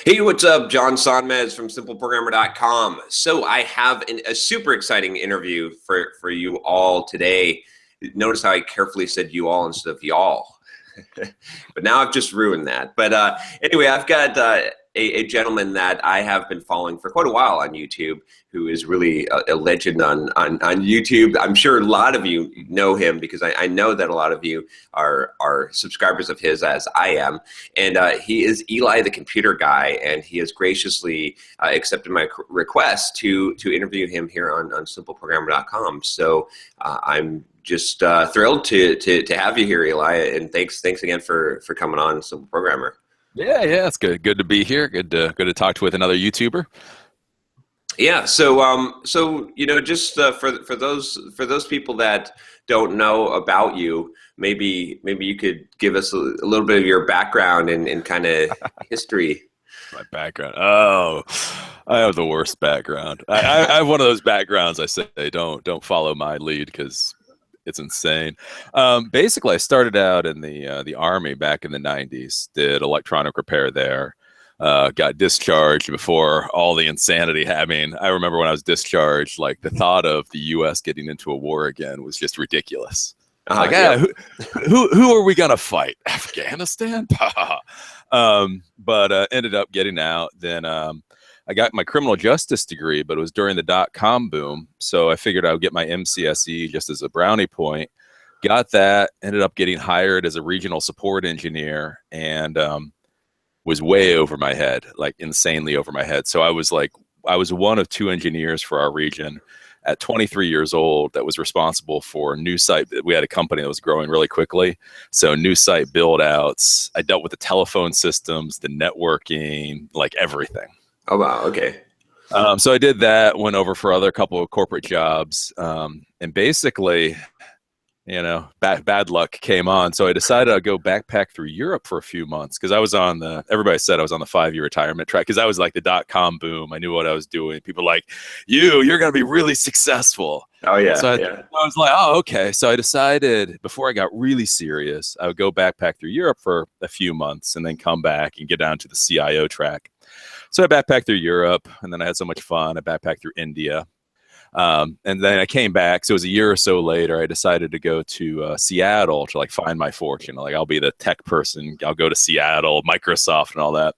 Hey, what's up? John Sonmez from simpleprogrammer.com. So I have a super exciting interview for you all today. Notice how I carefully said you all instead of y'all. But now I've just ruined that. But anyway, I've got a gentleman that I have been following for quite a while on YouTube, who is really a legend on YouTube. I'm sure a lot of you know him because I know that a lot of you are subscribers of his, as I am. And he is Eli the Computer Guy, and he has graciously accepted my request to interview him here on simpleprogrammer.com. So I'm just thrilled to have you here, Eli, and thanks again for coming on Simple Programmer. Yeah, it's good to be here. Good to talk with another YouTuber. Yeah, so just for those people that don't know about you, maybe you could give us a little bit of your background and kind of history. My background. Oh, I have the worst background. I have one of those backgrounds. I say don't follow my lead because it's insane. Basically, I started out in the Army back in the 90s, did electronic repair there, got discharged before all the insanity happened. I remember when I was discharged, like the thought of the U.S. getting into a war again was just ridiculous. Who are we going to fight? Afghanistan? But ended up getting out. Then I got my criminal justice degree, but it was during the dot-com boom. So I figured I would get my MCSE just as a brownie point. Got that, ended up getting hired as a regional support engineer, and was way over my head, like insanely over my head. So I was one of two engineers for our region at 23 years old that was responsible for new site. We had a company that was growing really quickly. So new site build outs. I dealt with the telephone systems, the networking, like everything. Oh, wow. Okay. So I did that, went over for other couple of corporate jobs. And basically, bad luck came on. So I decided I'd go backpack through Europe for a few months because I was everybody said I was on the 5-year retirement track because I was like the dot-com boom. I knew what I was doing. People were like, you're going to be really successful. Oh, yeah. So I was like, oh, okay. So I decided before I got really serious, I would go backpack through Europe for a few months and then come back and get down to the CIO track. So I backpacked through Europe, and then I had so much fun. I backpacked through India. And then I came back. So it was a year or so later, I decided to go to Seattle to like find my fortune. Like I'll be the tech person. I'll go to Seattle, Microsoft and all that.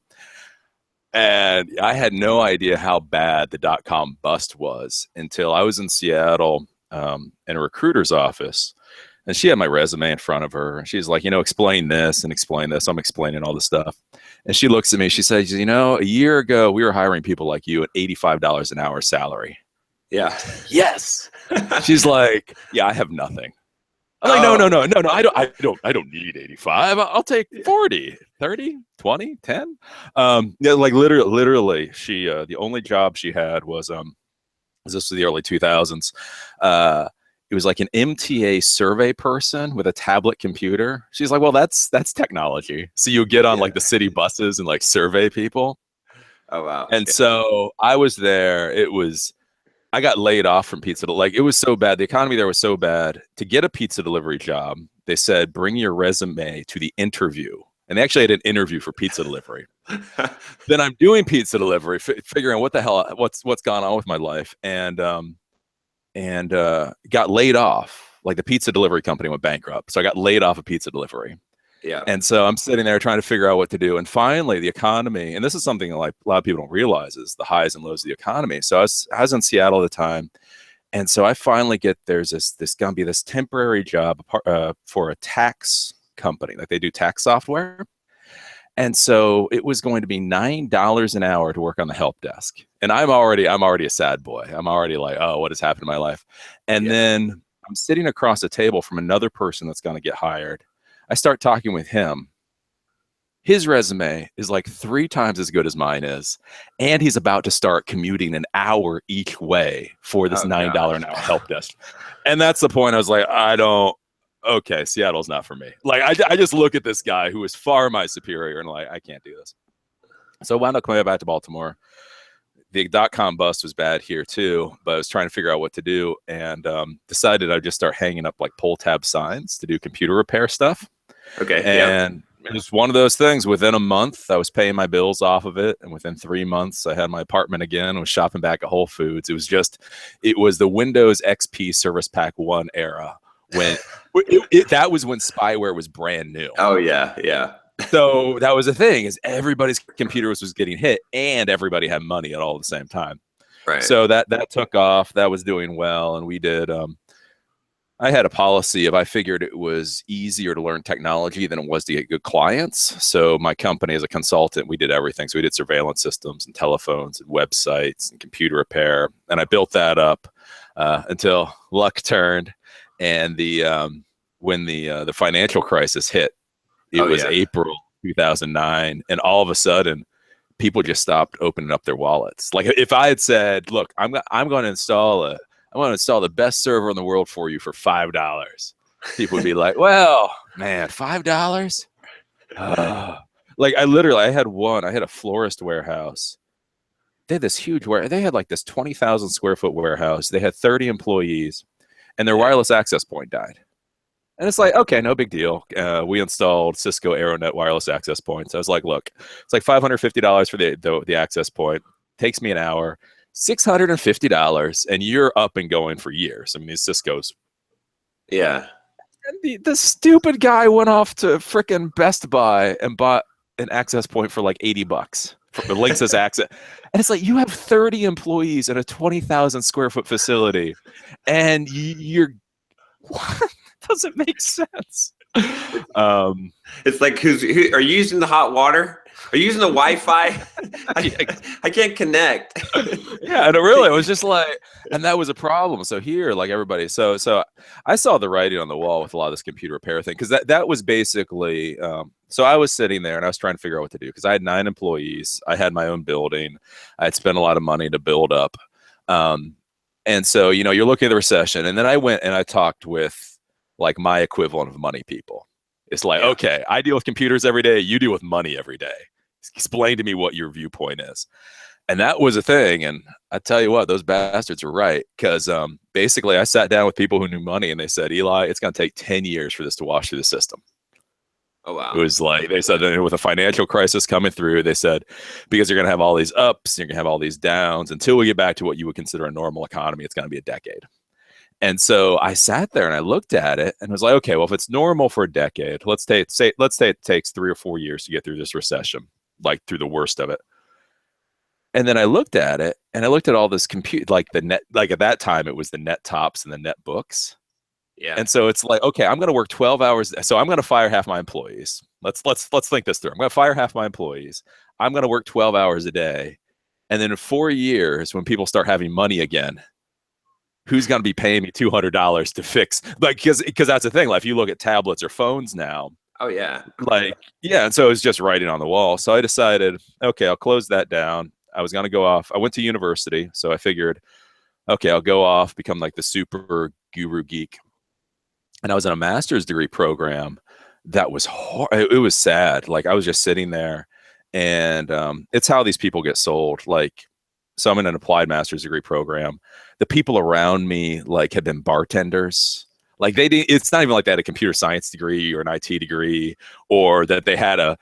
And I had no idea how bad the dot-com bust was until I was in Seattle in a recruiter's office. And she had my resume in front of her. And she's like, explain this and explain this. I'm explaining all the stuff. And she looks at me. She says, a year ago, we were hiring people like you at $85 an hour salary. Yeah. Yes. She's like, yeah, I have nothing. I'm like, no. I don't need 85. I'll take 40, 30, 20, 10. Yeah, like literally she, the only job she had was, this was the early 2000s. It was like an MTA survey person with a tablet computer. She's like, well, that's technology. So you get on like the city buses and like survey people. Oh, wow. And so I was there. I got laid off from pizza. Like it was so bad. The economy there was so bad. To get a pizza delivery job, they said, bring your resume to the interview. And they actually had an interview for pizza delivery. Then I'm doing pizza delivery, figuring what the hell, what's gone on with my life. And got laid off. Like the pizza delivery company went bankrupt. So I got laid off of pizza delivery. Yeah. And so I'm sitting there trying to figure out what to do. And finally the economy, and this is something like a lot of people don't realize, is the highs and lows of the economy. So I was in Seattle at the time. And so I finally get, there's this going to be this temporary job for a tax company. Like they do tax software. And so it was going to be $9 an hour to work on the help desk. And I'm already a sad boy. I'm already like, oh, what has happened in my life? And then I'm sitting across a table from another person that's going to get hired. I start talking with him. His resume is like 3 times as good as mine is. And he's about to start commuting an hour each way for this $9 an hour help desk. And that's the point. I was like, okay, Seattle's not for me. Like, I just look at this guy who is far my superior and like, I can't do this. So I wound up coming back to Baltimore. The dot-com bust was bad here too, but I was trying to figure out what to do and decided I'd just start hanging up like pull tab signs to do computer repair stuff. Okay. And It was one of those things. Within a month, I was paying my bills off of it, and within 3 months, I had my apartment again. I was shopping back at Whole Foods. It was the Windows XP Service Pack 1 era when that was when spyware was brand new. Oh yeah, yeah. So that was the thing, is everybody's computer was getting hit, and everybody had money at all the same time. Right. So that took off. That was doing well, and we did. I had a policy of, I figured it was easier to learn technology than it was to get good clients. So my company, as a consultant, we did everything. So we did surveillance systems and telephones and websites and computer repair. And I built that up until luck turned. And when the financial crisis hit, it was April 2009. And all of a sudden, people just stopped opening up their wallets. Like if I had said, look, I'm going to install the best server in the world for you for $5. People would be like, well, man, $5? Like I had a florist warehouse. They had this huge they had like this 20,000 square foot warehouse. They had 30 employees, and their wireless access point died. And it's like, okay, no big deal. We installed Cisco AeroNet wireless access points. I was like, look, it's like $550 for the access point. Takes me an hour. $650, and you're up and going for years. I mean, these Cisco's. Yeah. And the stupid guy went off to frickin' Best Buy and bought an access point for like $80 for the Linksys access. And it's like, you have 30 employees in a 20,000 square foot facility, and you're what? Doesn't make sense. It's like, are you using the hot water? Are you using the Wi-Fi? I can't connect. Yeah, and it was just like, and that was a problem. So here, like everybody, so I saw the writing on the wall with a lot of this computer repair thing, because that was basically. So I was sitting there and I was trying to figure out what to do, because I had 9 employees. I had my own building. I had spent a lot of money to build up, and so you're looking at the recession, and then I went and I talked with like my equivalent of money people. It's like, okay, I deal with computers every day. You deal with money every day. Explain to me what your viewpoint is. And that was a thing. And I tell you what, those bastards are right. Because basically I sat down with people who knew money, and they said, Eli, it's going to take 10 years for this to wash through the system. Oh, wow. It was like, they said that with a financial crisis coming through, they said, because you're going to have all these ups, you're going to have all these downs. Until we get back to what you would consider a normal economy, it's going to be a decade. And so I sat there and I looked at it and was like, okay, well, if it's normal for a decade, let's say it takes 3 or 4 years to get through this recession, like through the worst of it. And then I looked at it and I looked at all this compute, like the net, like at that time it was the net tops and the net books. Yeah. And so it's like, okay, I'm going to work 12 hours. So I'm going to fire half my employees. Let's think this through. I'm going to fire half my employees. I'm going to work 12 hours a day. And then in 4 years, when people start having money again, who's going to be paying me $200 to fix? Like, because that's the thing. Like, if you look at tablets or phones now. Oh yeah. Like, yeah. And so it was just writing on the wall. So I decided, okay, I'll close that down. I was going to go off. I went to university. So I figured, okay, I'll go off, become like the super guru geek. And I was in a master's degree program that was it was sad. Like, I was just sitting there, and it's how these people get sold. Like, so I'm in an applied master's degree program. The people around me like had been bartenders. Like, it's not even like they had a computer science degree or an IT degree, or that they had an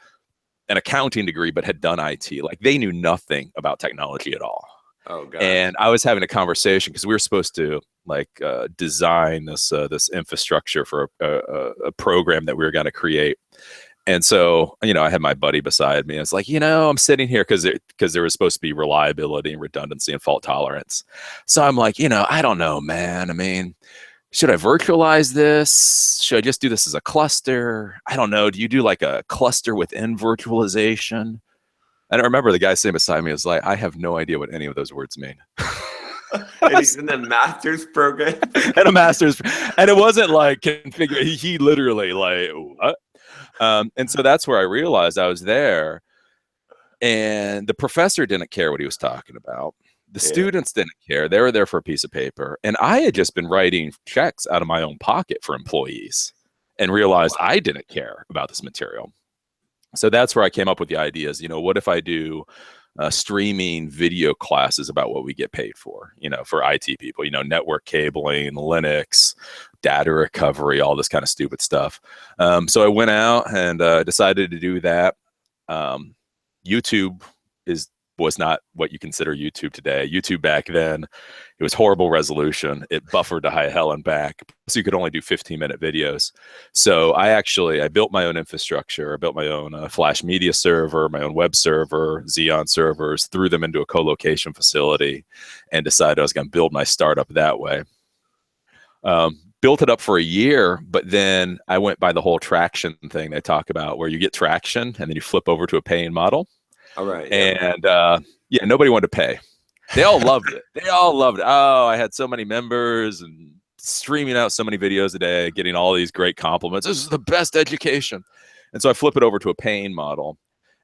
accounting degree but had done IT. Like, they knew nothing about technology at all. Oh god. And I was having a conversation because we were supposed to design this infrastructure for a program that we were going to create. And so, I had my buddy beside me. It's like, I'm sitting here because there was supposed to be reliability and redundancy and fault tolerance. So I'm like, I don't know, man. I mean, should I virtualize this? Should I just do this as a cluster? I don't know. Do you do like a cluster within virtualization? And I remember the guy sitting beside me was like, I have no idea what any of those words mean. And he's in the master's program. And a master's. And it wasn't like configure. He literally like, what? And so that's where I realized I was there, and the professor didn't care what he was talking about. The students didn't care. They were there for a piece of paper. And I had just been writing checks out of my own pocket for employees and realized I didn't care about this material. So that's where I came up with the ideas. What if I do streaming video classes about what we get paid for, for IT people, network cabling, Linux, data recovery, all this kind of stupid stuff. So I went out and decided to do that. YouTube was not what you consider YouTube today. YouTube back then, it was horrible resolution. It buffered to high hell and back. So you could only do 15-minute videos. So I built my own infrastructure. I built my own Flash media server, my own web server, Xeon servers, threw them into a co-location facility, and decided I was going to build my startup that way. Built it up for a year, but then I went by the whole traction thing they talk about, where you get traction and then you flip over to a paying model. All right. And nobody wanted to pay. They all loved it. They all loved it. Oh, I had so many members and streaming out so many videos a day, getting all these great compliments. This is the best education. And so I flip it over to a paying model.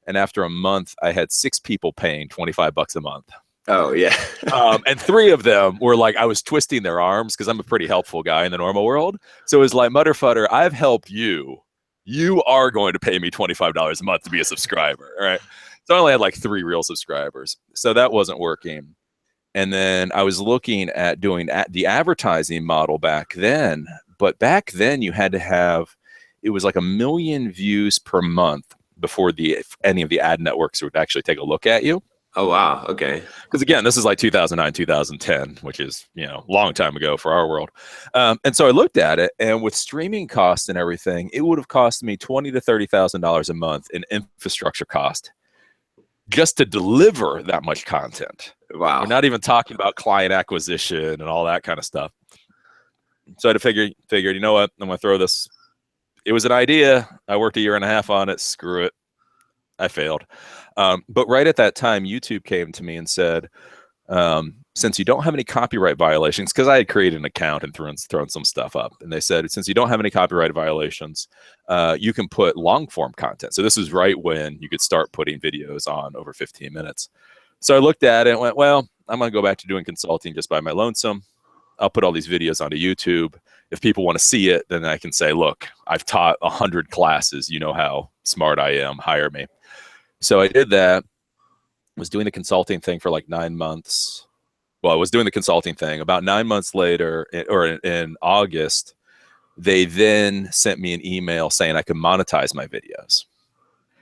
And after a month, I had 6 people paying $25 a month. Oh, yeah. And 3 of them were like, I was twisting their arms because I'm a pretty helpful guy in the normal world. So it was like, Mutterfutter, I've helped you. You are going to pay me $25 a month to be a subscriber. All right. So I only had like 3 real subscribers. So that wasn't working. And then I was looking at doing the advertising model back then. But back then you had to have, it was like 1 million views per month before any of the ad networks would actually take a look at you. Oh, wow. Okay. Because again, this is like 2009, 2010, which is, long time ago for our world. And so I looked at it, and with streaming costs and everything, it would have cost me $20,000 to $30,000 a month in infrastructure cost just to deliver that much content. Wow. We're not even talking about client acquisition and all that kind of stuff. So I had to figure, you know what? I'm going to throw this. It was an idea. I worked 1.5 years on it. Screw it. I failed. But right at that time, YouTube came to me and said, since you don't have any copyright violations, because I had created an account and thrown some stuff up, and they said, since you don't have any copyright violations, you can put long form content. So this is right when you could start putting videos on over 15 minutes. So I looked at it and went, well, I'm going to go back to doing consulting just by my lonesome. I'll put all these videos onto YouTube. If people want to see it, then I can say, look, I've taught 100 classes. You know how smart I am. Hire me. So I did that. Was doing the consulting thing for like 9 months. Well, I was doing the consulting thing. About 9 months later, or in August, they then sent me an email saying I could monetize my videos.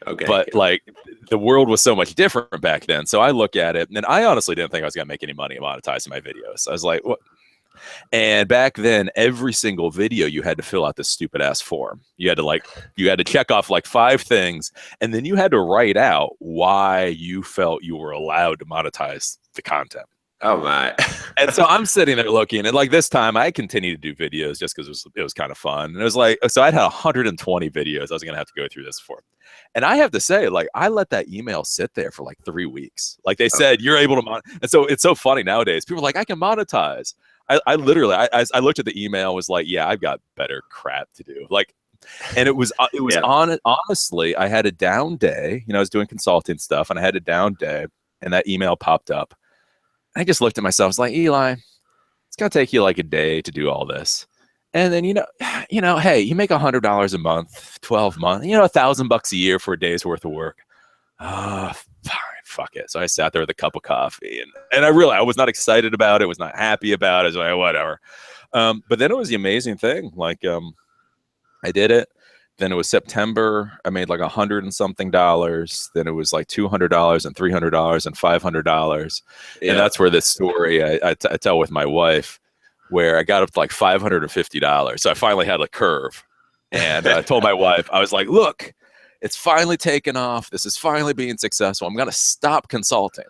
Okay. But like the world was so much different back then. So I look at it, and I honestly didn't think I was going to make any money monetizing my videos. I was like, what? And back then, every single video you had to fill out this stupid ass form. You had to check off like 5 things, and then you had to write out why you felt you were allowed to monetize the content. Oh my. And so I'm sitting there looking, and like this time I continued to do videos just because it was kind of fun. And it was like, so I'd had 120 videos I was going to have to go through this for. And I have to say, like, I let that email sit there for like 3 weeks. Like they said, you're able to monetize. And so it's so funny nowadays. People are like, I can monetize. I literally looked at the email, was like, yeah, I've got better crap to do. Like, and it was yeah. Honestly, I had a down day. I was doing consulting stuff, and I had a down day, and that email popped up. I just looked at myself. I was like, Eli, it's gonna take you like a day to do all this, and then hey, you make $100 a month, 12 months, $1,000 a year for a day's worth of work. Fine, fuck it. So I sat there with a cup of coffee, and I realized I was not excited about it, was not happy about it. I was like, whatever. But then it was the amazing thing. Like, I did it. Then it was September. I made like $100 and something. Then it was like $200 and $300 and $500. Yeah. And that's where this story I tell with my wife, where I got up to like $550. So I finally had a curve, and I told my wife, I was like, look, it's finally taken off. This is finally being successful. I'm going to stop consulting.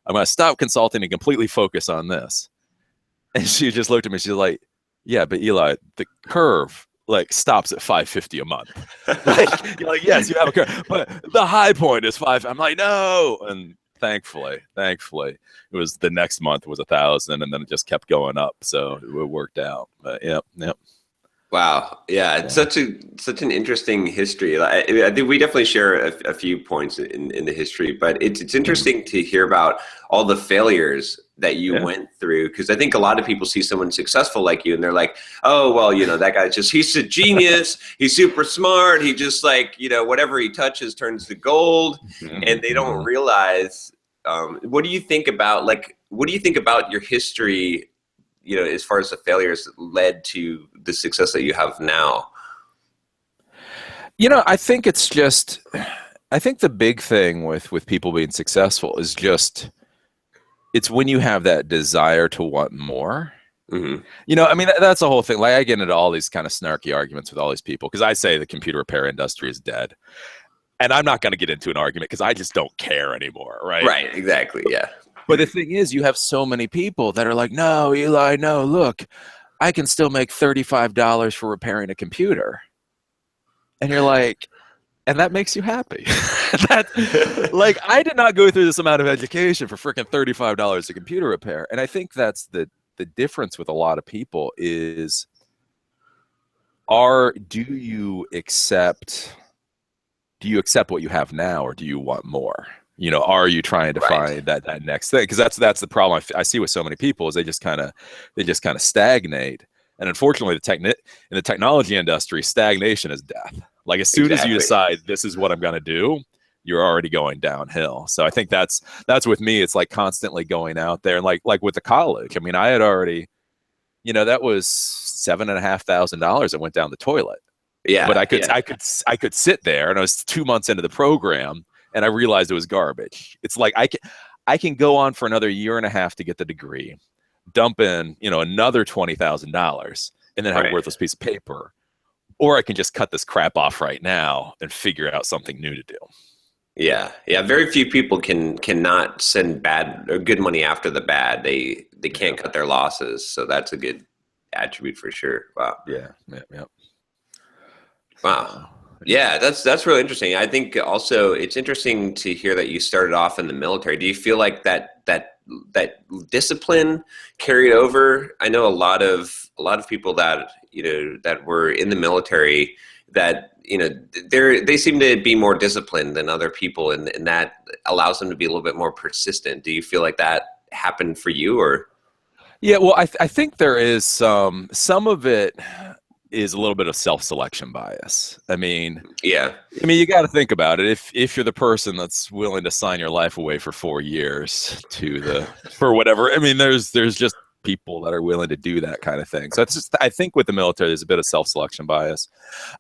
I'm going to stop consulting and completely focus on this. And she just looked at me. She's like, yeah, but Eli, the curve like stops at $550 a month. Like, you're like, yes, you have a curve, but the high point is $5. I'm like, no. And thankfully, it was the next month was 1,000, and then it just kept going up. So it worked out. But yep. Wow. Yeah. It's such an interesting history. I think we definitely share a few points in the history, but it's interesting to hear about all the failures that you went through? Because I think a lot of people see someone successful like you and they're like, oh, well, that guy's he's a genius. He's super smart. He just whatever he touches turns to gold. And they don't realize, what do you think about your history, as far as the failures that led to the success that you have now? I think I think the big thing with people being successful is it's when you have that desire to want more. Mm-hmm. That's the whole thing. Like, I get into all these kind of snarky arguments with all these people because I say the computer repair industry is dead. And I'm not going to get into an argument because I just don't care anymore, right? Right, exactly, yeah. But the thing is, you have so many people that are like, no, Eli, no, look, I can still make $35 for repairing a computer. And you're like, and that makes you happy. I did not go through this amount of education for freaking $35 a computer repair. And I think that's the difference with a lot of people is, do you accept what you have now, or do you want more? Are you trying to find that next thing? Because that's the problem I see with so many people is they just kind of stagnate. And unfortunately, in the technology industry, stagnation is death. Like, as soon as you decide this is what I'm going to do, you're already going downhill. So I think that's with me. It's like constantly going out there, and like with the college. I mean, I had already, that was $7,500 that went down the toilet. Yeah, but I could sit there, and I was 2 months into the program, and I realized it was garbage. It's like I can go on for another year and a half to get the degree, dump in another $20,000, and then have a worthless piece of paper, or I can just cut this crap off right now and figure out something new to do. Yeah. Very few people cannot send bad or good money after the bad. They can't cut their losses, so that's a good attribute for sure. Wow. Yeah. Wow. Yeah, that's really interesting. I think also it's interesting to hear that you started off in the military. Do you feel like that discipline carried over? I know a lot of people that that were in the military that they seem to be more disciplined than other people, and that allows them to be a little bit more persistent. Do you feel like that happened for you, or? Yeah, well, I think there is some of it is a little bit of self-selection bias. I mean, you got to think about it. If you're the person that's willing to sign your life away for 4 years for whatever, I mean, there's just people that are willing to do that kind of thing. So it's just, I think with the military, there's a bit of self-selection bias.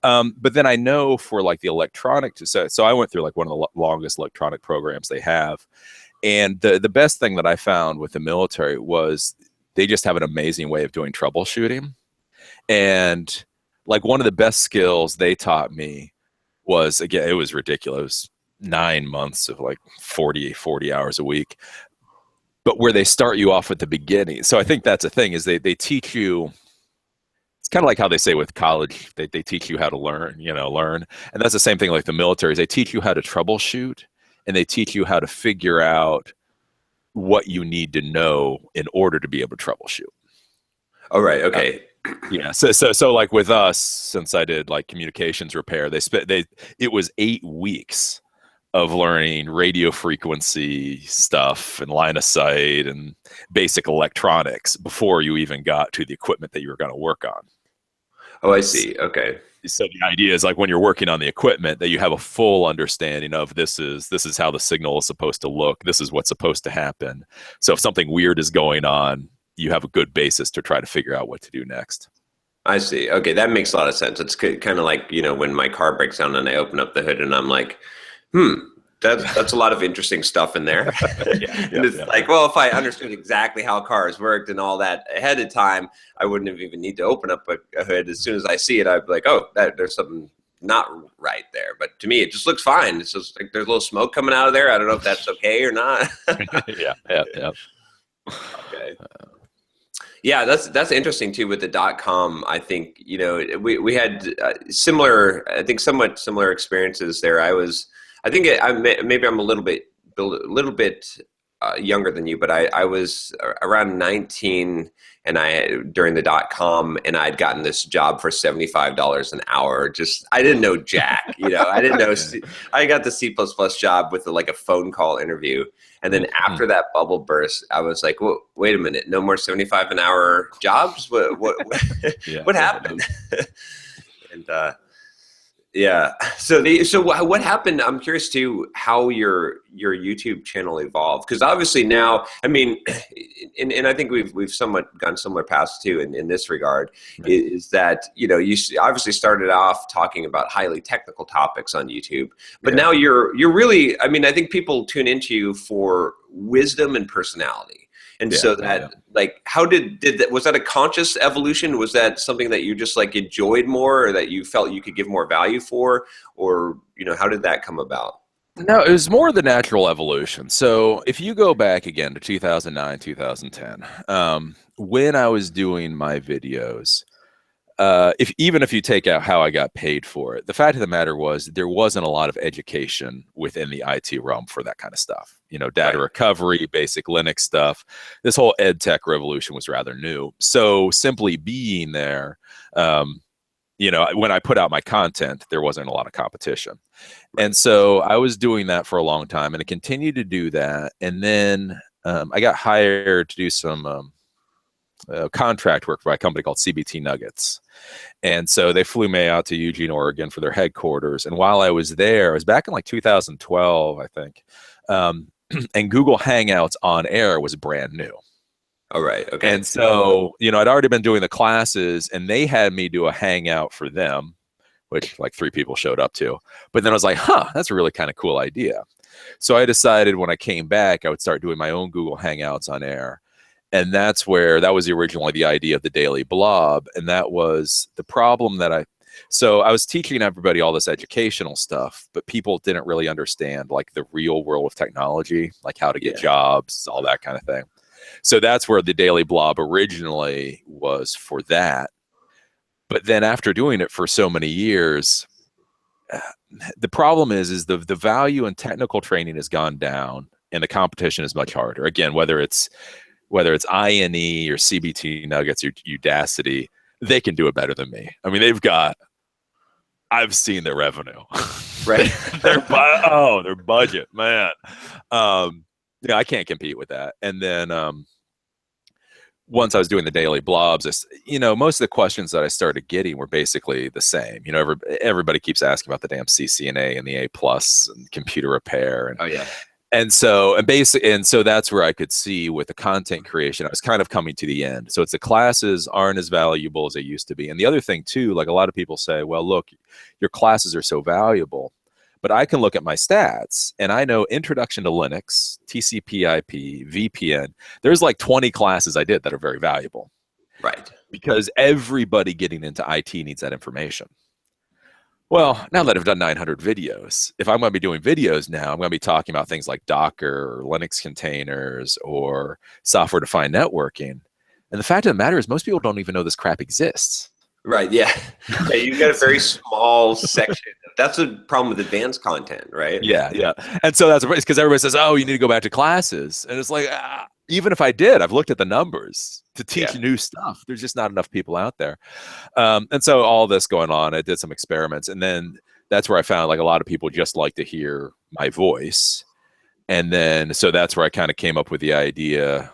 But then I know for like the electronic, so I went through like one of the longest electronic programs they have. And the best thing that I found with the military was they just have an amazing way of doing troubleshooting. And like one of the best skills they taught me was, again, it was ridiculous, 9 months of like 40 hours a week, but where they start you off at the beginning. So I think that's a thing, is they teach you, it's kind of like how they say with college, they teach you how to learn. And that's the same thing like the military, is they teach you how to troubleshoot, and they teach you how to figure out what you need to know in order to be able to troubleshoot. Oh, right. Okay. Yeah. So like with us, since I did like communications repair, it was 8 weeks of learning radio frequency stuff and line of sight and basic electronics before you even got to the equipment that you were going to work on. Oh, I see. Okay. So the idea is like when you're working on the equipment that you have a full understanding of this is how the signal is supposed to look. This is what's supposed to happen. So if something weird is going on, you have a good basis to try to figure out what to do next. I see. Okay, that makes a lot of sense. It's kind of like, when my car breaks down and I open up the hood and I'm like, that's a lot of interesting stuff in there. And it's like, well, if I understood exactly how cars worked and all that ahead of time, I wouldn't have even need to open up a hood. As soon as I see it, I'd be like, oh, there's something not right there. But to me, it just looks fine. It's just like there's a little smoke coming out of there. I don't know if that's okay or not. Yeah. Okay. Yeah, that's interesting too with the .com. I think we had somewhat similar experiences there. Maybe I'm a little bit younger than you, but I was around 19, and during the .com, and I'd gotten this job for $75 an hour. Just I didn't know jack, I didn't know. I got the C++ job with like a phone call interview, and then after that bubble burst, I was like, well, wait a minute, no more 75 an hour jobs. What what happened? And yeah. So what happened? I'm curious too how your YouTube channel evolved, because obviously now, I mean, and I think we've somewhat gone similar paths too in this regard. Right. Is that you obviously started off talking about highly technical topics on YouTube, but now you're really, I mean, I think people tune into you for wisdom and personality. And so that, like, how did that, was that a conscious evolution? Was that something that you just like enjoyed more, or that you felt you could give more value for, or, how did that come about? No, it was more the natural evolution. So if you go back again to 2009, 2010, when I was doing my videos, even if you take out how I got paid for it, the fact of the matter was there wasn't a lot of education within the IT realm for that kind of stuff. Data recovery, basic Linux stuff. This whole ed tech revolution was rather new. So simply being there, when I put out my content, there wasn't a lot of competition. And so I was doing that for a long time, and I continued to do that. And then I got hired to do some contract work by a company called CBT Nuggets. And so they flew me out to Eugene, Oregon for their headquarters. And while I was there, it was back in like 2012, I think. And Google Hangouts on air was brand new. All right. Okay. And so, I'd already been doing the classes, and they had me do a hangout for them, which like 3 people showed up to. But then I was like, that's a really kind of cool idea. So I decided when I came back, I would start doing my own Google Hangouts on air. And that was originally the idea of the Daily Blob. And that was the problem that so I was teaching everybody all this educational stuff, but people didn't really understand like the real world of technology, like how to get jobs, all that kind of thing. So that's where the Daily Blob originally was for that. But then after doing it for so many years, the problem is the value in technical training has gone down, and the competition is much harder. Again, whether it's INE or CBT Nuggets or Udacity, they can do it better than me. I mean, I've seen their revenue, right? their budget, man. I can't compete with that. And then once I was doing the Daily Blobs, most of the questions that I started getting were basically the same. Everybody keeps asking about the damn CCNA and the A+ and computer repair. And, oh yeah. And so that's where I could see with the content creation, I was kind of coming to the end. So it's the classes aren't as valuable as they used to be. And the other thing too, like a lot of people say, well, look, your classes are so valuable, but I can look at my stats and I know Introduction to Linux, TCP/IP, VPN. There's like 20 classes I did that are very valuable. Right. Because everybody getting into IT needs that information. Well, now that I've done 900 videos, if I'm going to be doing videos now, I'm going to be talking about things like Docker or Linux containers or software-defined networking. And the fact of the matter is most people don't even know this crap exists. Right, yeah. You've got a very small section. That's the problem with advanced content, right? Yeah. And so that's because everybody says, oh, you need to go back to classes. And it's like, even if I did, I've looked at the numbers to teach new stuff. There's just not enough people out there. And so all this going on, I did some experiments. And then that's where I found like a lot of people just like to hear my voice. And then, so that's where I kind of came up with the idea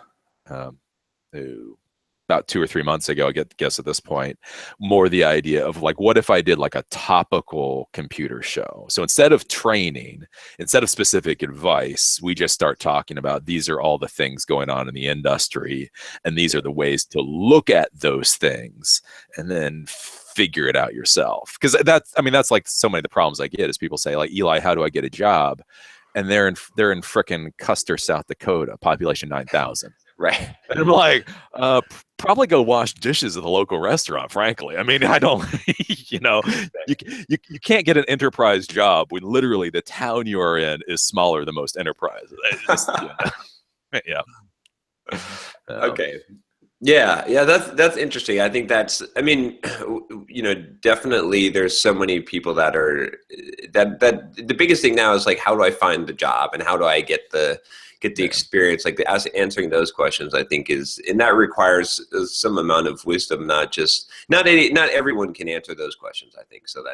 about 2 or 3 months ago, I guess at this point, more the idea of like, what if I did like a topical computer show? So instead of training, instead of specific advice, we just start talking about these are all the things going on in the industry, and these are the ways to look at those things and then figure it out yourself. Because that's like so many of the problems I get is people say like, Eli, how do I get a job? And they're in frickin' Custer, South Dakota, population 9,000. Right. And I'm like, probably go wash dishes at the local restaurant, frankly. I mean, I don't, you can't get an enterprise job when literally the town you are in is smaller than most enterprises. Yeah. Okay. Yeah, that's interesting. I think definitely there's so many people that are that the biggest thing now is like, how do I find the job and how do I get the get the Yeah. experience, like answering those questions, I think and that requires some amount of wisdom, not everyone can answer those questions, I think. So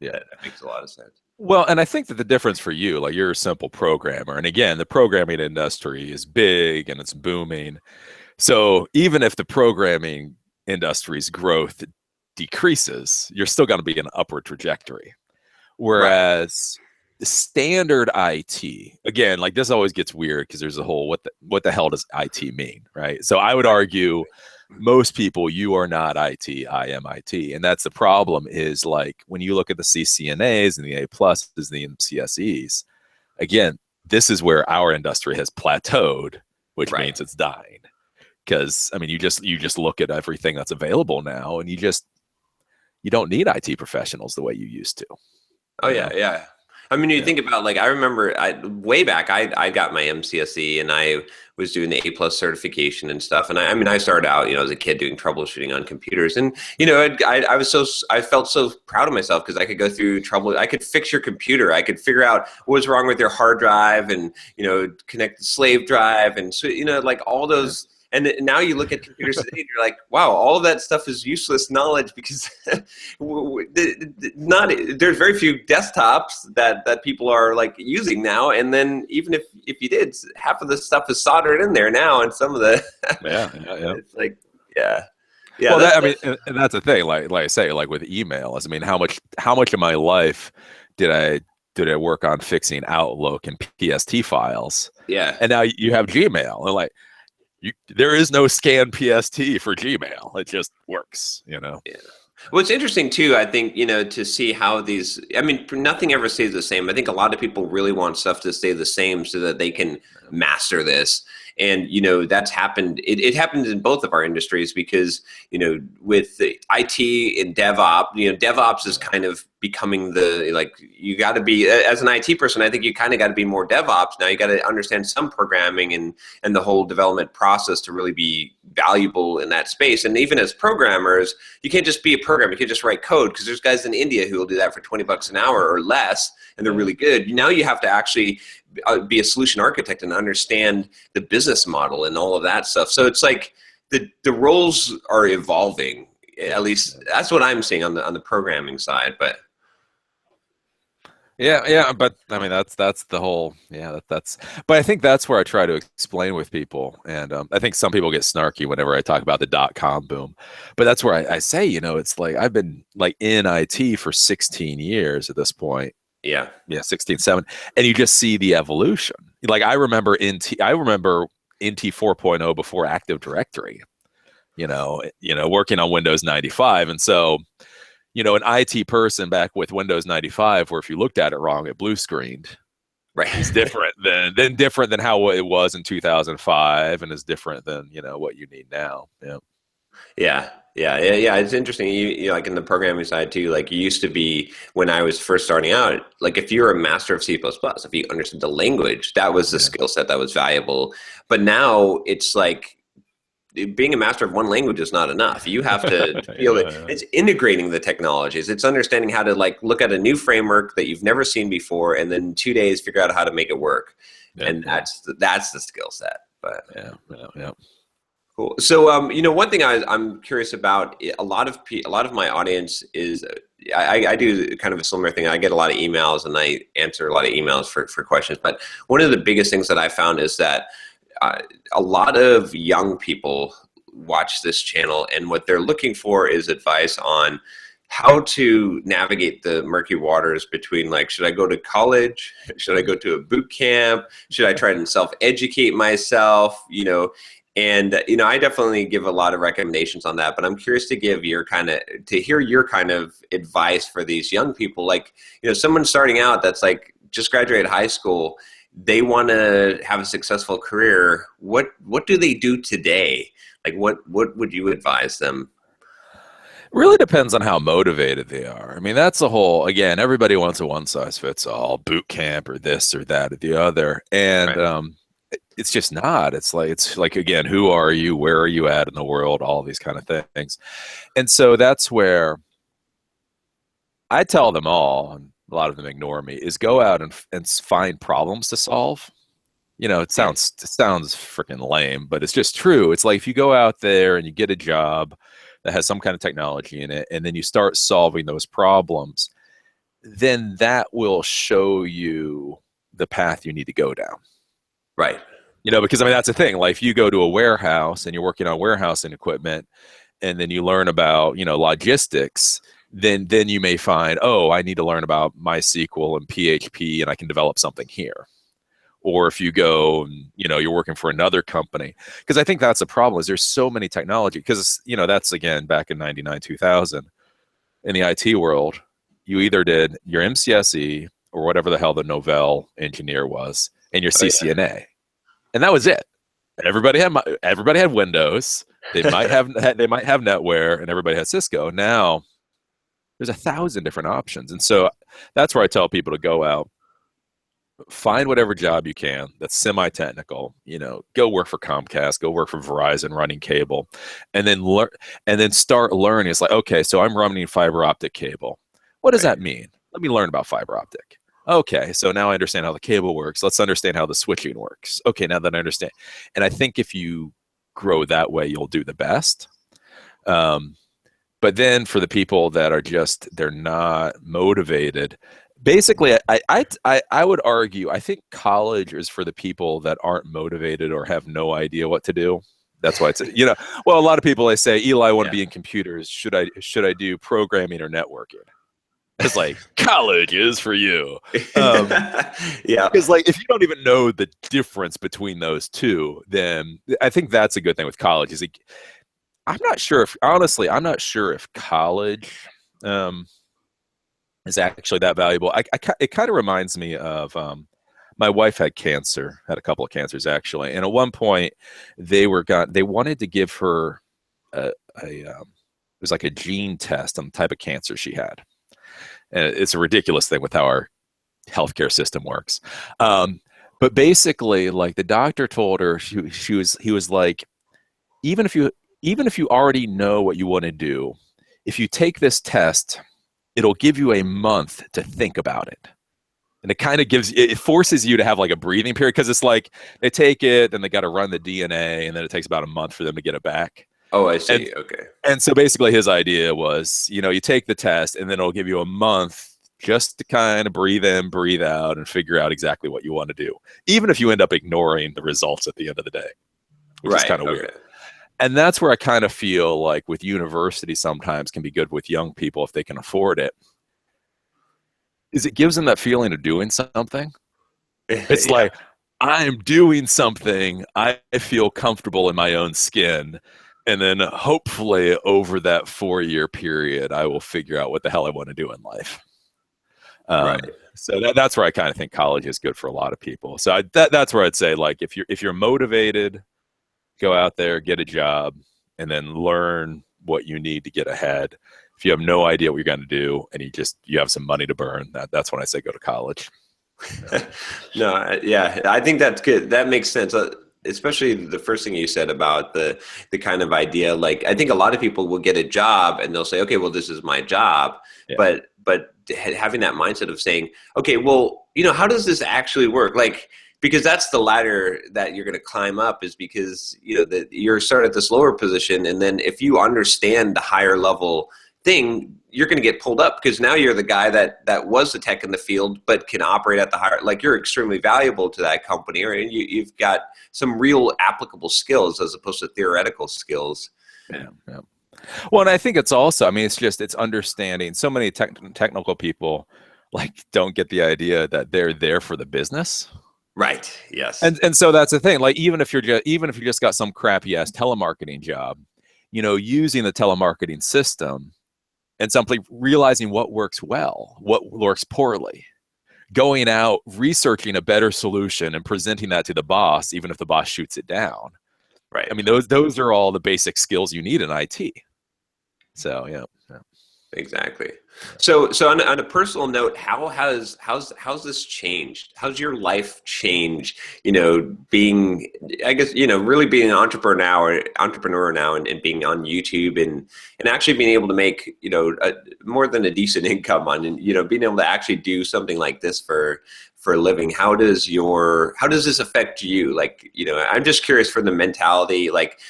Yeah. that makes a lot of sense. Well, and I think that the difference for you, like you're a simple programmer, and again, the programming industry is big and it's booming. So even if the programming industry's growth decreases, you're still going to be in an upward trajectory. Right. Whereas the standard IT, again, like this always gets weird because there's a whole what the hell does IT mean, right? So I would argue most people, you are not IT, I am IT. And that's the problem is like when you look at the CCNAs and the A pluses, the MCSEs, again, this is where our industry has plateaued, which Right. means it's dying. Because I mean, you just look at everything that's available now, and you don't need IT professionals the way you used to. Oh You yeah, know? yeah. I mean, you Yeah, think about like I remember way back I got my MCSE and I was doing the A plus certification and stuff. And I mean I started out as a kid doing troubleshooting on computers, and I felt so proud of myself because I could go through trouble. I could fix your computer. I could figure out what was wrong with your hard drive and connect the slave drive, and so like all yeah, those. And now you look at computers today and you're like, wow, all of that stuff is useless knowledge because not there's very few desktops that people are like using now. And then even if you did, half of the stuff is soldered in there now, and some of the yeah, yeah. it's like, yeah, yeah, Well, that I mean, that's and that's the thing. Like I say, like with emails, I mean, how much of my life did I work on fixing Outlook and PST files, yeah. and now you have Gmail, and like there is no scan PST for Gmail. It just works, you know. Yeah. Well, it's interesting too, I think, to see how these, I mean, nothing ever stays the same. I think a lot of people really want stuff to stay the same so that they can master this. And, that's happened. It happens in both of our industries because, with the IT and DevOps, DevOps is kind of becoming like, you got to be, as an IT person, I think you kind of got to be more DevOps. Now you got to understand some programming and the whole development process to really be valuable in that space. And even as programmers, you can't just be a programmer. You can't just write code because there's guys in India who will do that for $20 an hour or less, and they're really good. Now you have to actually be a solution architect and understand the business model and all of that stuff. So it's like the roles are evolving. At least that's what I'm seeing on the programming side. But Yeah, but I mean that's the whole that's. But I think that's where I try to explain with people, and I think some people get snarky whenever I talk about the .com boom, but that's where I say it's like I've been like in IT for 16 years at this point. yeah, Yeah, 16, 7, and you just see the evolution. Like I remember NT 4.0 before Active Directory. Working on Windows 95, and so. An IT person back with Windows 95, where if you looked at it wrong, it blue screened, right. is different than how it was in 2005, and is different than what you need now. Yeah, Yeah. It's interesting. Like in the programming side too. Like you used to be when I was first starting out. Like if you were a master of C++, if you understood the language, that was the skill set that was valuable. But now it's like being a master of one language is not enough. You have to feel it. yeah, It's integrating the technologies. It's understanding how to like look at a new framework that you've never seen before, and then 2 days figure out how to make it work. yeah, And yeah, that's the skill set. But yeah. cool. So, one thing I'm curious about, a lot of my audience is, I do kind of a similar thing. I get a lot of emails and I answer a lot of emails for questions. But one of the biggest things that I found is that a lot of young people watch this channel, and what they're looking for is advice on how to navigate the murky waters between like, should I go to college? Should I go to a boot camp? Should I try and self-educate myself? And I definitely give a lot of recommendations on that, but I'm curious to hear your kind of advice for these young people. Like, someone starting out that's like just graduated high school, they want to have a successful career. What do they do today? Like, what would you advise them? Really depends on how motivated they are. I mean, that's the whole. Again, everybody wants a one size fits all boot camp or this or that or the other, and Right. it's just not. It's like again, who are you? Where are you at in the world? All these kind of things, and so that's where I tell them all, and a lot of them ignore me, is go out and find problems to solve. Yeah. It sounds freaking lame, but it's just true. It's like if you go out there and you get a job that has some kind of technology in it, and then you start solving those problems, then that will show you the path you need to go down. Right. Because I mean that's the thing. Like if you go to a warehouse and you're working on warehousing equipment, and then you learn about logistics, then you may find, oh, I need to learn about MySQL and PHP, and I can develop something here. Or if you go and you're working for another company, because I think that's the problem is there's so many technology, because that's again back in 99 2000 in the IT world, you either did your MCSE or whatever the hell the Novell engineer was and your Oh, yeah. CCNA, and that was it. Everybody had Windows. They might have NetWare, and everybody had Cisco. Now there's 1,000 different options, and so that's where I tell people to go out, find whatever job you can that's semi-technical. Go work for Comcast, go work for Verizon running cable, and then learn, and then start learning. It's like, okay, so I'm running fiber optic cable. What does Right. that mean? Let me learn about fiber optic. Okay, so now I understand how the cable works. Let's understand how the switching works. Okay, now that I understand. And I think if you grow that way, you'll do the best. Um, but then for the people that are they're not motivated, basically, I would argue, I think college is for the people that aren't motivated or have no idea what to do. That's why well, a lot of people, they say, Eli, I want to Yeah. be in computers. Should I do programming or networking? It's like, college is for you. Yeah. Because like if you don't even know the difference between those two, then I think that's a good thing with college. Is like, I'm not sure if college is actually that valuable. It kind of reminds me of my wife had cancer, had a couple of cancers actually, and at one point they wanted to give her it was like a gene test on the type of cancer she had, and it's a ridiculous thing with how our healthcare system works. But basically, like the doctor told her, he was like, even if you already know what you want to do, if you take this test, it'll give you a month to think about it. And it forces you to have like a breathing period, because it's like they take it, then they got to run the DNA, and then it takes about a month for them to get it back. Oh, I And see. Okay. and so basically his idea was, you take the test, and then it'll give you a month just to kind of breathe in, breathe out, and figure out exactly what you want to do, even if you end up ignoring the results at the end of the day, which is Right. kind of weird. Okay. And that's where I kind of feel like with university sometimes can be good with young people if they can afford it, is it gives them that feeling of doing something. It's Yeah. like, I'm doing something. I feel comfortable in my own skin. And then hopefully over that 4-year period, I will figure out what the hell I want to do in life. Right. So that's where I kind of think college is good for a lot of people. So that's where I'd say, like, if you're motivated, go out there, get a job, and then learn what you need to get ahead. If you have no idea what you're going to do and you have some money to burn, that's when I say go to college. No, yeah, I think that's good. That makes sense. Especially the first thing you said about the kind of idea. Like, I think a lot of people will get a job and they'll say, okay, well, this is my job. Yeah. But having that mindset of saying, okay, well, how does this actually work? Like, because that's the ladder that you're going to climb up, is because that you're starting at this lower position, and then if you understand the higher level thing, you're going to get pulled up, because now you're the guy that was the tech in the field but can operate at the higher, like, you're extremely valuable to that company, or you've got some real applicable skills as opposed to theoretical skills. Yeah, yeah. Well, and I think it's also, I mean, it's understanding. So many technical people like don't get the idea that they're there for the business. Right. Yes. And so that's the thing. Like, even if you just got some crappy ass telemarketing job, using the telemarketing system and simply realizing what works well, what works poorly, going out, researching a better solution and presenting that to the boss, even if the boss shoots it down. Right. I mean, those are all the basic skills you need in IT. So, yeah. Exactly. So on a personal note, how's this changed? How's your life changed? Being, I guess, really being an entrepreneur now, and being on YouTube, and actually being able to make, more than a decent income on, and, being able to actually do something like this for for a living. How does this affect you? Like, I'm just curious for the mentality. Like,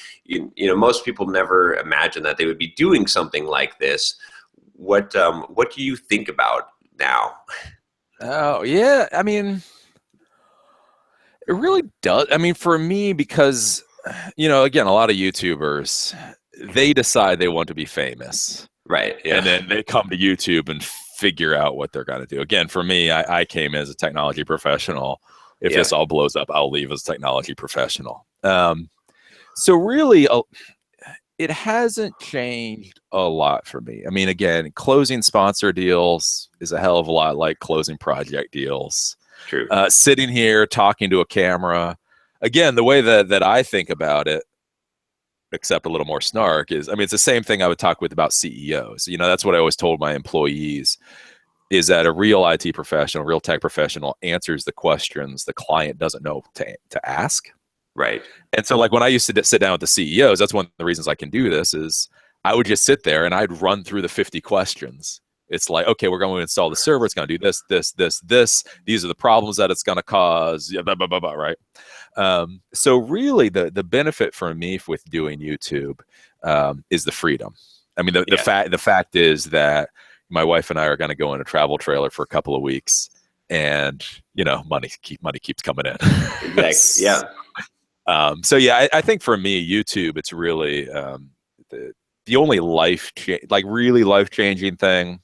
most people never imagine that they would be doing something like this. What do you think about now? Oh, yeah. I mean, it really does. I mean, for me, because, again, a lot of YouTubers, they decide they want to be famous. Right. Yeah. And then they come to YouTube and figure out what they're going to do. Again, for me, I came as a technology professional. If this all blows up, I'll leave as a technology professional. So really, it hasn't changed a lot for me. I mean, again, closing sponsor deals is a hell of a lot like closing project deals. True. Sitting here talking to a camera. Again, the way that I think about it, except a little more snark, is, I mean, it's the same thing I would talk with about CEOs. That's what I always told my employees, is that a real IT professional, real tech professional answers the questions the client doesn't know to ask. Right. And so, like, when I used to sit down with the CEOs, that's one of the reasons I can do this, is I would just sit there and I'd run through the 50 questions. It's like, okay, we're going to install the server. It's going to do this, this, this, this. These are the problems that it's going to cause. Blah, blah, blah, blah, right? So really, the benefit for me with doing YouTube is the freedom. I mean, the fact is that my wife and I are going to go in a travel trailer for a couple of weeks, and money keeps coming in. Exactly. Yeah. So yeah, I think for me, YouTube, it's really the only really life-changing thing.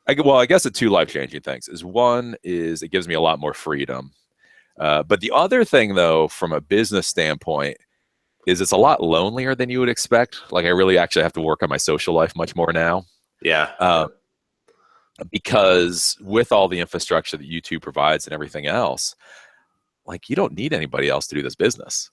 I guess the two life-changing things is, one is it gives me a lot more freedom. But the other thing, though, from a business standpoint, is it's a lot lonelier than you would expect. Like, I really actually have to work on my social life much more now. Yeah. Because with all the infrastructure that YouTube provides and everything else, like, you don't need anybody else to do this business.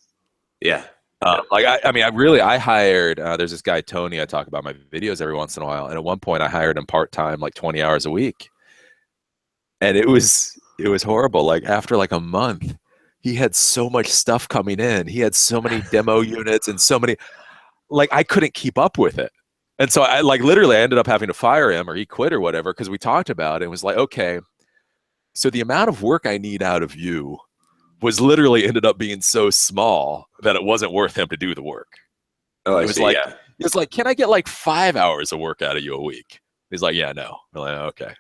Yeah. I hired, there's this guy, Tony, I talk about my videos every once in a while. And at one point I hired him part-time, like 20 hours a week. And it was horrible. Like, after like a month, he had so much stuff coming in. He had so many demo units and so many, like, I couldn't keep up with it. And so I ended up having to fire him, or he quit or whatever, because we talked about it and was like, okay, so the amount of work I need out of you was literally ended up being so small that it wasn't worth him to do the work. Oh, I it was see. Like, yeah. It was like, can I get like 5 hours of work out of you a week? He's like, yeah, no. We're like, okay.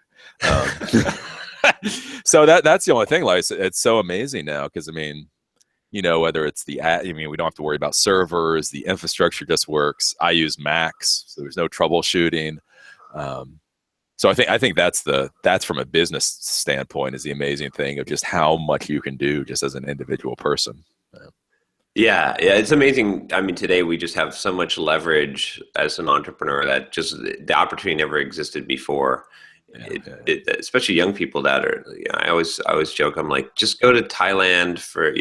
So that's the only thing. Like, it's so amazing now, because I mean, whether it's we don't have to worry about servers. The infrastructure just works. I use Macs, so there's no troubleshooting. So I think that's from a business standpoint is the amazing thing of just how much you can do just as an individual person. Yeah, it's amazing. I mean, today we just have so much leverage as an entrepreneur that just the opportunity never existed before. Especially young people that are, I always joke, I'm like, just go to Thailand for,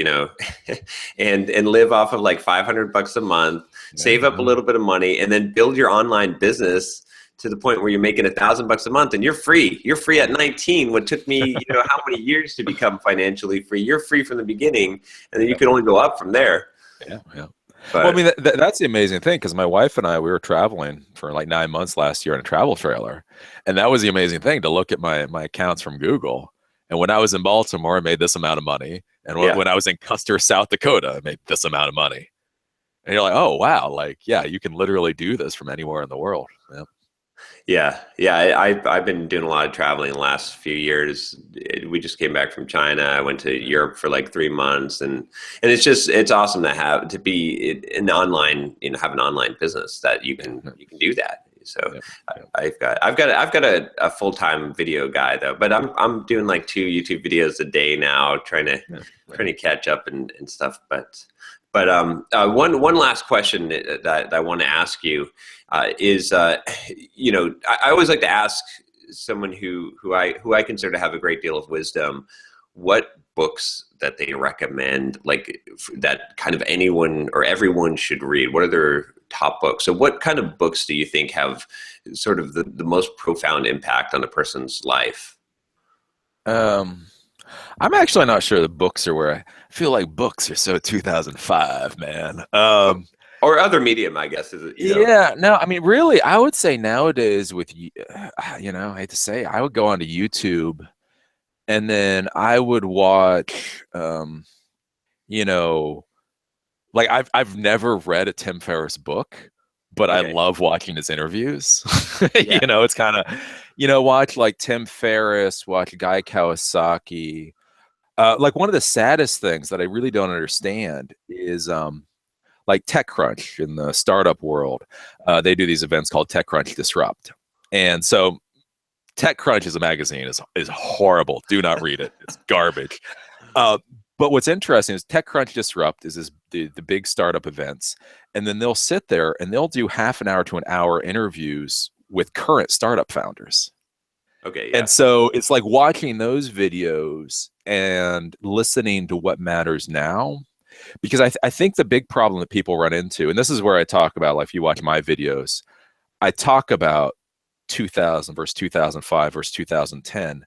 and live off of like $500 a month, save up a little bit of money, and then build your online business to the point where you're making $1,000 a month, and you're free. You're free at 19. What took me, how many years to become financially free? You're free from the beginning, and then you can only go up from there. Yeah. But, well, I mean, that's the amazing thing, because my wife and I, we were traveling for like 9 months last year in a travel trailer. And that was the amazing thing, to look at my accounts from Google. And when I was in Baltimore, I made this amount of money. And when I was in Custer, South Dakota, I made this amount of money. And you're like, oh, wow. Like, yeah, you can literally do this from anywhere in the world. Yeah. I've been doing a lot of traveling the last few years. We just came back from China. I went to Europe for like 3 months, and it's awesome to be an online, have an online business that you can do that. So I've got a full-time video guy though, but I'm doing like 2 YouTube videos a day now, trying to catch up and stuff. But one last question that I want to ask you is, I always like to ask someone who I consider to have a great deal of wisdom, what books that they recommend, like that kind of anyone or everyone should read. What are their top books? So what kind of books do you think have sort of the most profound impact on a person's life? I'm actually not sure the books are where I feel like books are so 2005, man. Or other medium, I guess. Yeah, no, I mean, really, I would say nowadays with, I hate to say, I would go onto YouTube And then I would watch, you know, like I've never read a Tim Ferriss book, but I Okay. love watching his interviews. Yeah. It's kind of, watch like Tim Ferriss, watch Guy Kawasaki. Like one of the saddest things that I really don't understand is like TechCrunch in the startup world. They do these events called TechCrunch Disrupt. And so TechCrunch is a magazine is horrible. Do not read it. It's garbage. Uh, but what's interesting is TechCrunch Disrupt is the big startup events, and then they'll sit there and they'll do half an hour to an hour interviews with current startup founders. Okay. And Yeah. so it's like watching those videos and listening to what matters now. Because I think the big problem that people run into, and this is where I talk about, like, if you watch my videos, I talk about 2000 versus 2005 versus 2010.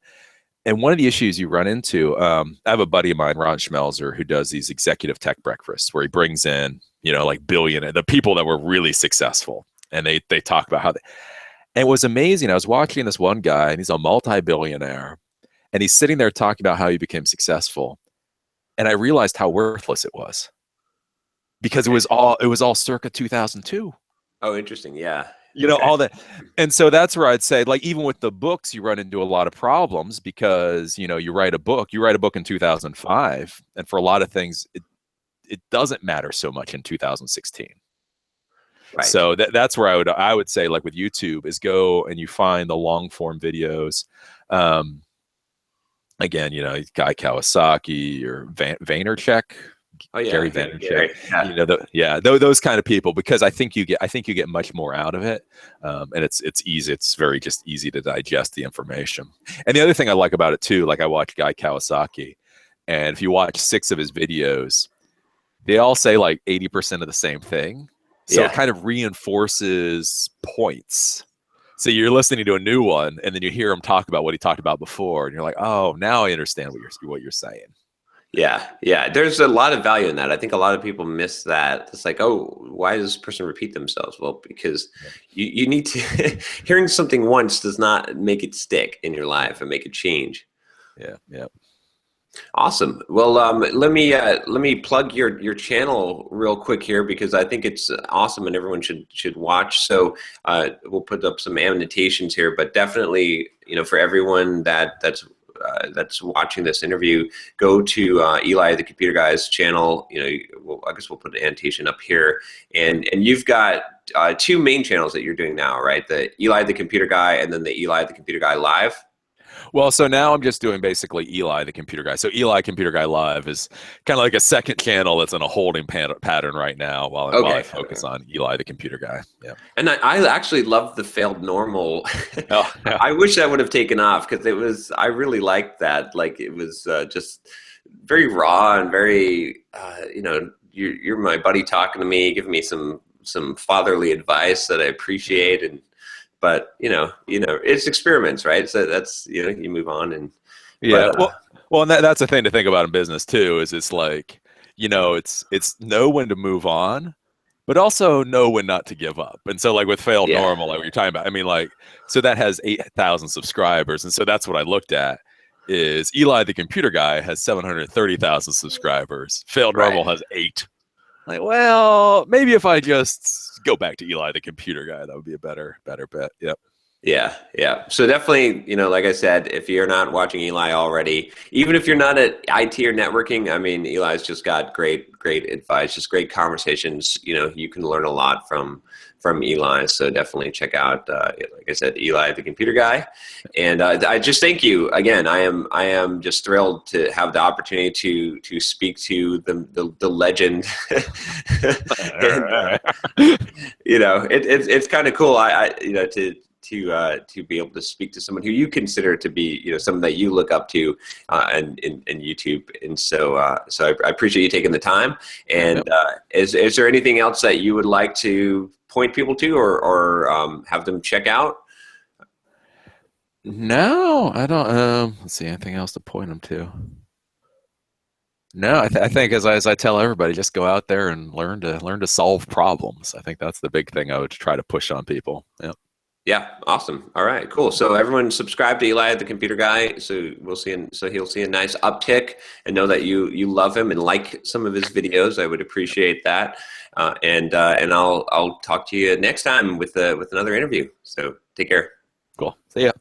And one of the issues you run into, I have a buddy of mine, Ron Schmelzer, who does these executive tech breakfasts where he brings in, like the people that were really successful. And they talk about how and it was amazing. I was watching this one guy, and he's a multi-billionaire, and he's sitting there talking about how he became successful. And I realized how worthless it was because Okay. it was all circa 2002. Oh, interesting. Yeah. Okay. All that. And so that's where I'd say, like, even with the books, you run into a lot of problems because, you write a book in 2005. And for a lot of things, it doesn't matter so much in 2016. Right. So that's where I would say, like with YouTube, is go and you find the long form videos. Um, Again, Guy Kawasaki or Vaynerchuk, Oh yeah. Gary Yeah. Vaynerchuk, Yeah. those kind of people, because I think you get much more out of it, and it's easy. It's very just easy to digest the information. And the other thing I like about it too, like I watch Guy Kawasaki, and if you watch 6 of his videos, they all say like 80% of the same thing, so it Yeah. kind of reinforces points. So you're listening to a new one, and then you hear him talk about what he talked about before, and you're like, "Oh, now I understand what you're saying." Yeah, yeah. There's a lot of value in that. I think a lot of people miss that. It's like, oh, why does this person repeat themselves? Well, because Yeah, you need to hearing something once does not make it stick in your life and make it change. yeah, yeah. Awesome. Well, let me plug your channel real quick here because I think it's awesome and everyone should watch. So we'll put up some annotations here, but definitely, for everyone that's watching this interview, go to Eli the Computer Guy's channel. I guess we'll put an annotation up here, and you've got 2 main channels that you're doing now, right? The Eli the Computer Guy and then the Eli the Computer Guy Live. Well, so now I'm just doing basically Eli the Computer Guy. So Eli Computer Guy Live is kind of like a second channel that's in a holding pattern right now while I Okay. focus on Eli the Computer Guy. Yeah. And I actually love the failed normal. Oh, yeah. I wish that would have taken off because I really liked that. Like it was just very raw and very, you're my buddy talking to me, giving me some fatherly advice that I appreciate. But it's experiments, right? So that's, you move on Yeah. Well, and that's the thing to think about in business too, is it's like, it's know when to move on, but also know when not to give up. And so like with failed yeah, normal, like what you're talking about, I mean, like, so that has 8,000 subscribers. And so that's what I looked at is Eli the Computer Guy has 730,000 subscribers. Failed right. normal has 8. Like, well, maybe if I just go back to Eli the Computer Guy, that would be a better bet. Yep. Yeah, yeah. So definitely, like I said, if you're not watching Eli already, even if you're not at IT or networking, I mean, Eli's just got great advice, just great conversations. You can learn a lot from Eli. So definitely check out, like I said, Eli the Computer Guy. And I just thank you again. I am just thrilled to have the opportunity to speak to the legend. And it's kind of cool. To be able to speak to someone who you consider to be, someone that you look up to, and in YouTube. And so I appreciate you taking the time. And is there anything else that you would like to point people to or have them check out? No, I don't. Let's see, anything else to point them to? No, I think as I tell everybody, just go out there and learn to solve problems. I think that's the big thing I would try to push on people. Yeah. Yeah, awesome. All right, cool. So everyone subscribe to Eli the Computer Guy. So we'll see. So he'll see a nice uptick, and know that you love him and like some of his videos. I would appreciate that. And I'll talk to you next time with another interview. So take care. Cool. See ya.